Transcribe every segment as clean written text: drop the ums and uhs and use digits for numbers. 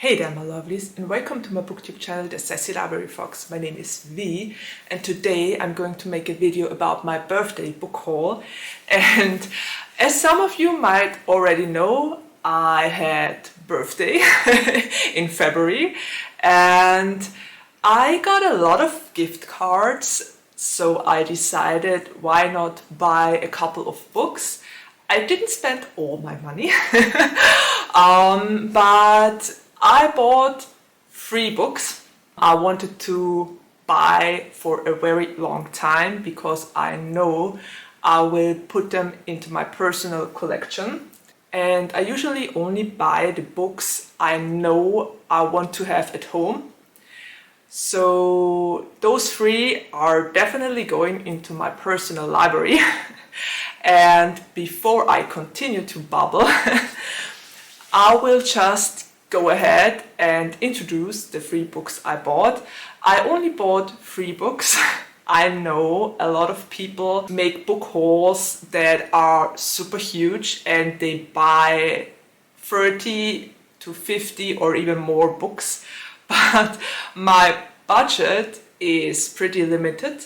Hey there my lovelies, and welcome to my booktube channel, The Sassy Library Fox. My name is V, and today I'm going to make a video about my birthday book haul. And as some of you might already know, I had birthday in February, and I got a lot of gift cards, so I decided why not buy a couple of books. I didn't spend all my money, but I bought 3 books I wanted to buy for a very long time because I know I will put them into my personal collection. And I usually only buy the books I know I want to have at home. So those 3 are definitely going into my personal library. And before I continue to babble, I will just go ahead and introduce the 3 books I bought. I only bought 3 books. I know a lot of people make book hauls that are super huge and they buy 30 to 50 or even more books, but my budget is pretty limited.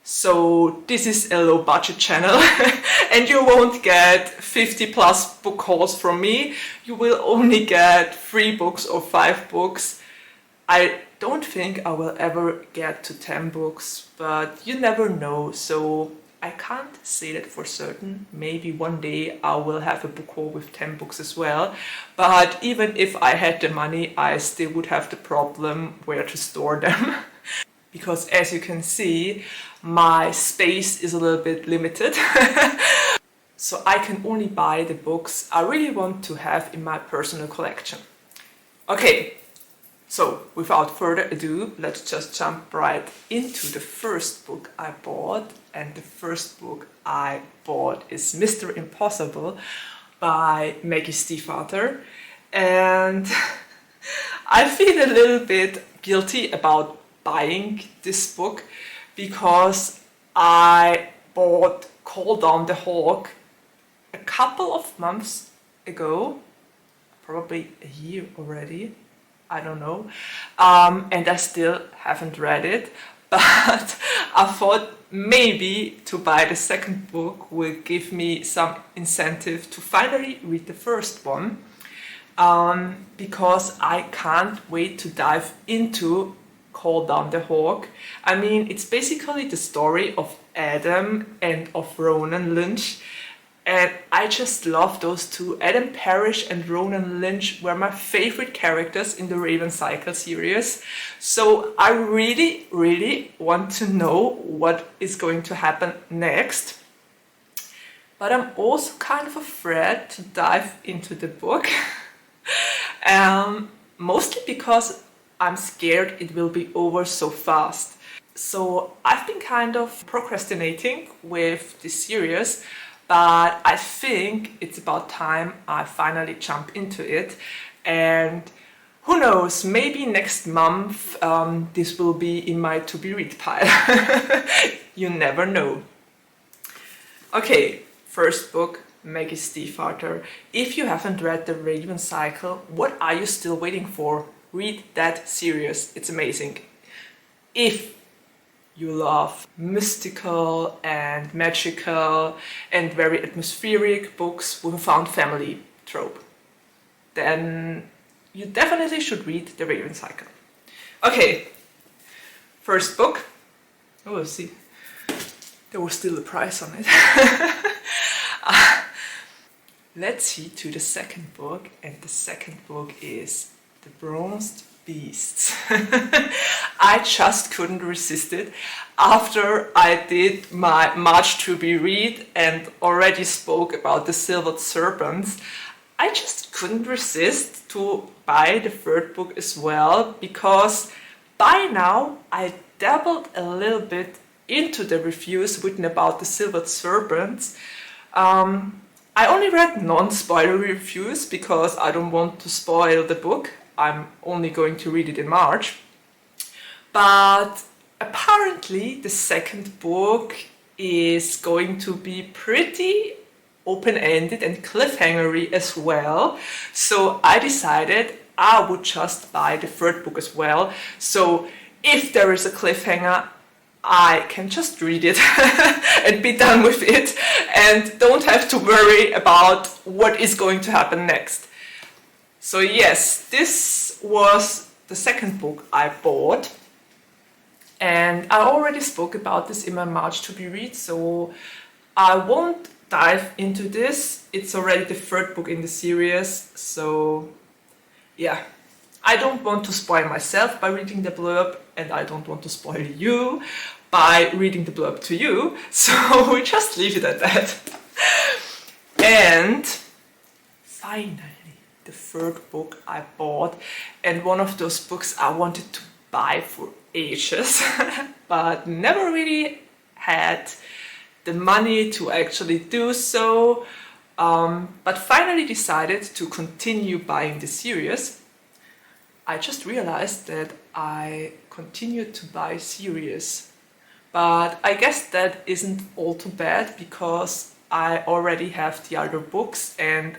So this is a low budget channel and you won't get 50 plus book hauls from me. You will only get 3 books or 5 books. I don't think I will ever get to 10 books, but you never know. So I can't say that for certain. Maybe one day I will have a book haul with 10 books as well. But even if I had the money, I still would have the problem where to store them. Because as you can see, my space is a little bit limited. So I can only buy the books I really want to have in my personal collection. Okay, so without further ado, let's just jump right into the first book I bought. And the first book I bought is Mr. Impossible by Maggie Stiefvater. And I feel a little bit guilty about buying this book because I bought Call Down the Hawk a couple of months ago, probably a year already, I don't know, and I still haven't read it, but I thought maybe to buy the second book will give me some incentive to finally read the first one, because I can't wait to dive into Call Down the Hawk. I mean, it's basically the story of Adam and of Ronan Lynch, and I just love those two. Adam Parrish and Ronan Lynch were my favorite characters in the Raven Cycle series, so I really want to know what is going to happen next. But I'm also kind of afraid to dive into the book, mostly because I'm scared it will be over so fast. So I've been kind of procrastinating with this series, but I think it's about time I finally jump into it. And who knows, maybe next month this will be in my to-be-read pile. You never know. Okay, first book, Maggie Stiefvater. If you haven't read the Raven Cycle, what are you still waiting for? Read that series, it's amazing. If you love mystical and magical and very atmospheric books with a found family trope, then you definitely should read The Raven Cycle. Okay, first book. Oh, see, there was still a price on it. Let's see to the second book, and the second book is The Bronzed Beasts. I just couldn't resist it. After I did my March to be read and already spoke about the Silvered Serpents, I just couldn't resist to buy the third book as well, because by now I dabbled a little bit into the reviews written about the Silvered Serpents. I only read non-spoiler reviews because I don't want to spoil the book. I'm only going to read it in March. But apparently the second book is going to be pretty open-ended and cliffhangery as well. So I decided I would just buy the third book as well. So if there is a cliffhanger, I can just read it and be done with it and don't have to worry about what is going to happen next. So yes, this was the second book I bought, and I already spoke about this in my March to be read, so I won't dive into this. It's already the third book in the series, so yeah. I don't want to spoil myself by reading the blurb, and I don't want to spoil you by reading the blurb to you, so we just leave it at that. And finally, the third book I bought, and one of those books I wanted to buy for ages, but never really had the money to actually do so, but finally decided to continue buying the series. I just realized that I continued to buy series, but I guess that isn't all too bad because I already have the other books, and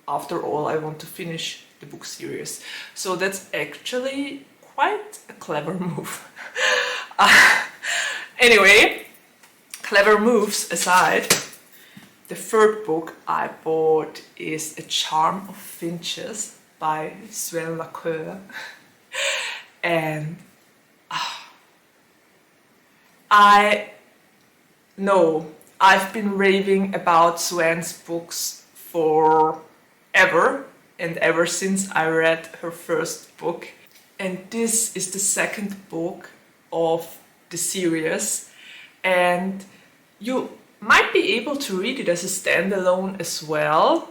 after all I want to finish the book series. So that's actually quite a clever move. Anyway, clever moves aside, the third book I bought is A Charm of Finches by Suanne Laqueur. And I know I've been raving about Suanne's books forever and ever since I read her first book. And this is the second book of the series, and you might be able to read it as a standalone as well,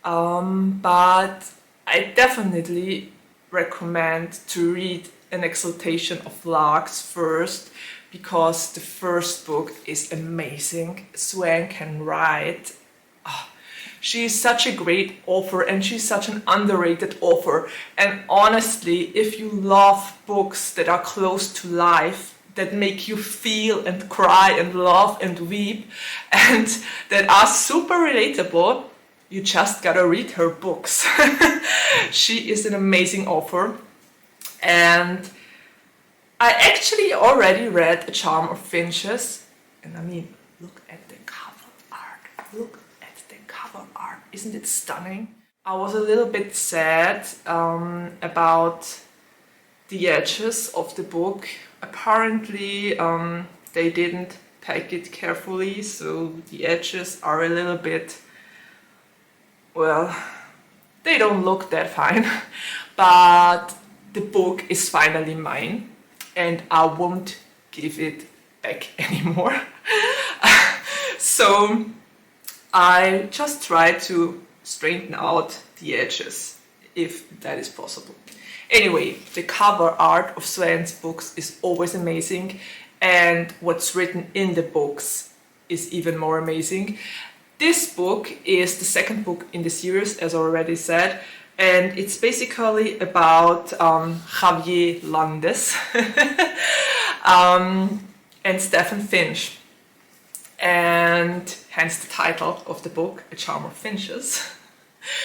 but I definitely recommend to read An Exaltation of Larks first, because the first book is amazing. Suanne can write. She is such a great author, and she's such an underrated author. And honestly, if you love books that are close to life, that make you feel and cry and laugh and weep, and that are super relatable, you just gotta read her books. She is an amazing author. And I actually already read A Charm of Finches, and I mean, look at the cover art. Look at the cover art. Isn't it stunning? I was a little bit sad about the edges of the book. Apparently they didn't pack it carefully, so the edges are a little bit, well, they don't look that fine. But the book is finally mine, and I won't give it back anymore. So I just try to straighten out the edges, if that is possible. Anyway, the cover art of Suanne's books is always amazing, and what's written in the books is even more amazing. This book is the second book in the series, as already said, and it's basically about Javier Landes and Stephen Finch, and hence the title of the book, A Charm of Finches.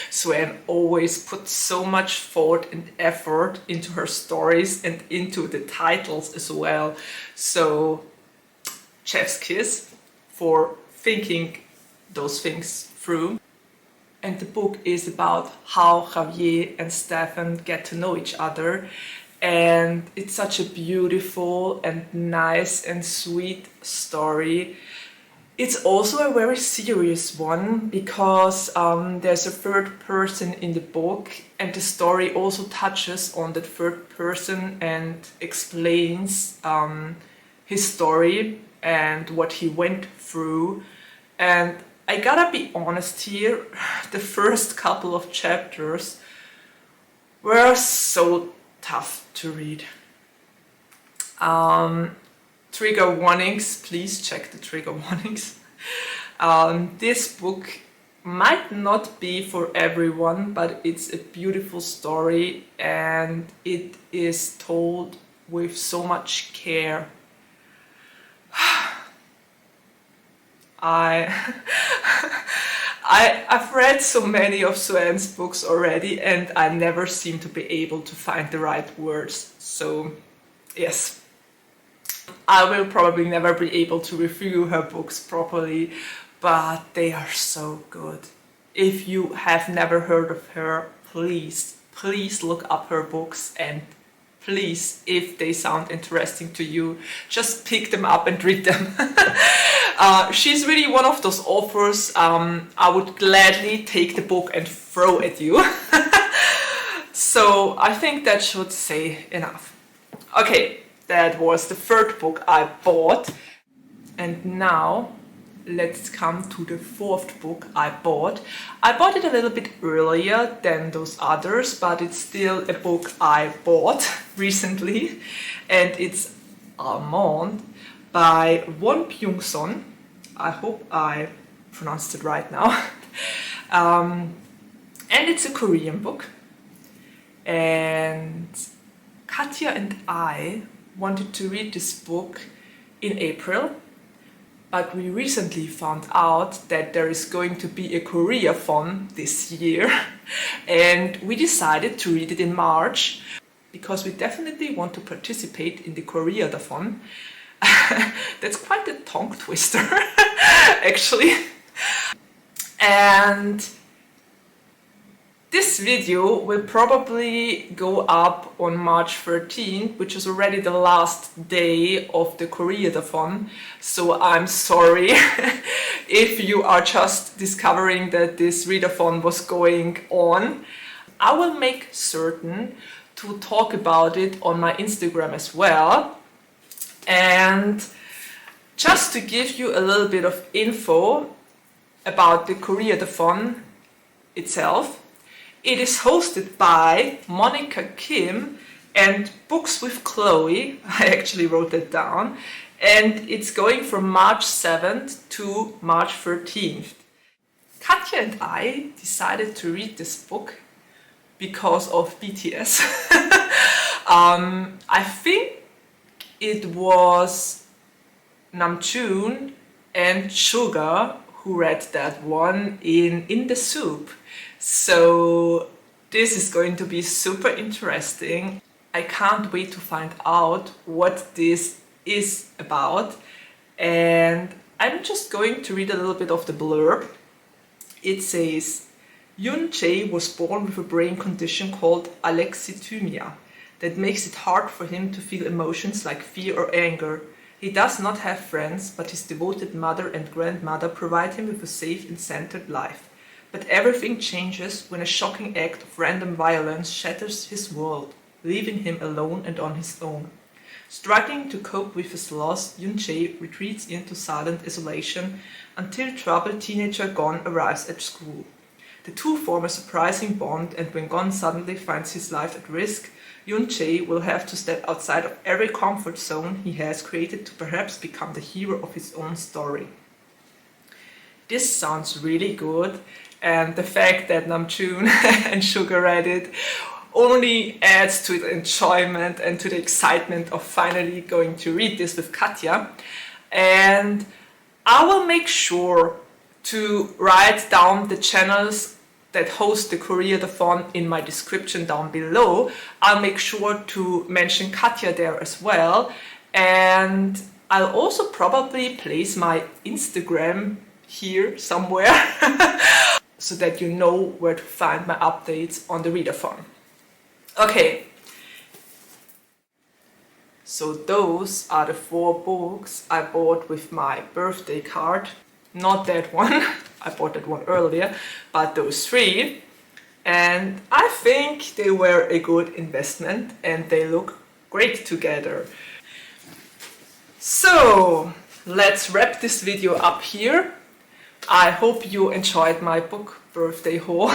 Suanne always puts so much thought and effort into her stories and into the titles as well. So, chef's kiss for thinking those things through. And the book is about how Javier and Stefan get to know each other. And it's such a beautiful and nice and sweet story. It's also a very serious one because there's a third person in the book, and the story also touches on that third person and explains his story and what he went through. And I gotta be honest here, the first couple of chapters were so tough to read. Trigger warnings, please check the trigger warnings. This book might not be for everyone, but it's a beautiful story and it is told with so much care. I've read so many of Suanne's books already, and I never seem to be able to find the right words. So, yes. I will probably never be able to review her books properly, but they are so good. If you have never heard of her, please look up her books, and please, if they sound interesting to you, just pick them up and read them. She's really one of those authors I would gladly take the book and throw at you. So I think that should say enough. Okay, that was the third book I bought. And now let's come to the fourth book I bought. I bought it a little bit earlier than those others, but it's still a book I bought recently, and it's Almond by Pyung-Sohn. I hope I pronounced it right now. And it's a Korean book. And Katja and I wanted to read this book in April, but we recently found out that there is going to be a Koreadathon this year, and we decided to read it in March because we definitely want to participate in the Koreadathon. That's quite a tongue twister, actually. And this video will probably go up on March 13th, which is already the last day of the Koreadathon. So I'm sorry if you are just discovering that this readathon was going on. I will make certain to talk about it on my Instagram as well. And just to give you a little bit of info about the Koreadathon itself, it is hosted by Monica Kim and Books with Chloe. I actually wrote that down. And it's going from March 7th to March 13th. Katja and I decided to read this book because of BTS. I think it was Namjoon and Suga who read that one in the soup. So this is going to be super interesting. I can't wait to find out what this is about. And I'm just going to read a little bit of the blurb. It says, Yoon Jae was born with a brain condition called alexithymia that makes it hard for him to feel emotions like fear or anger. He does not have friends, but his devoted mother and grandmother provide him with a safe and centered life. But everything changes when a shocking act of random violence shatters his world, leaving him alone and on his own. Struggling to cope with his loss, Yoon Jae retreats into silent isolation until troubled teenager Gon arrives at school. The two form a surprising bond, and when Gon suddenly finds his life at risk, Yoon Jae will have to step outside of every comfort zone he has created to perhaps become the hero of his own story. This sounds really good, and the fact that Namjoon and Suga read it only adds to the enjoyment and to the excitement of finally going to read this with Katja. And I will make sure to write down the channels that host the Koreadathon in my description down below. I'll make sure to mention Katja there as well, and I'll also probably place my Instagram here somewhere so that you know where to find my updates on the readathon. Okay, so those are the 4 books I bought with my birthday card. Not that one, I bought that one earlier, but those 3. And I think they were a good investment and they look great together. So let's wrap this video up here. I hope you enjoyed my book birthday haul.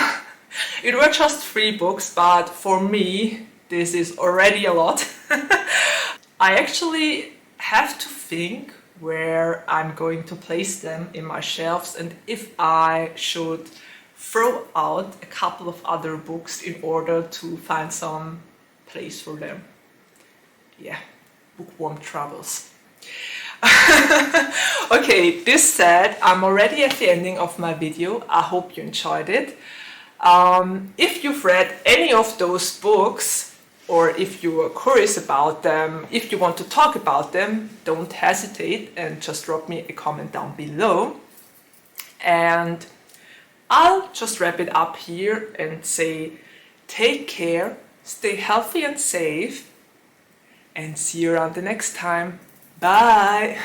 It were just 3 books, but for me this is already a lot. I actually have to think where I'm going to place them in my shelves and if I should throw out a couple of other books in order to find some place for them. Yeah, bookworm travels. Okay, this said, I'm already at the ending of my video. I hope you enjoyed it. If you've read any of those books, or if you are curious about them, if you want to talk about them, don't hesitate and just drop me a comment down below. And I'll just wrap it up here and say, take care, stay healthy and safe, and see you around the next time. Bye!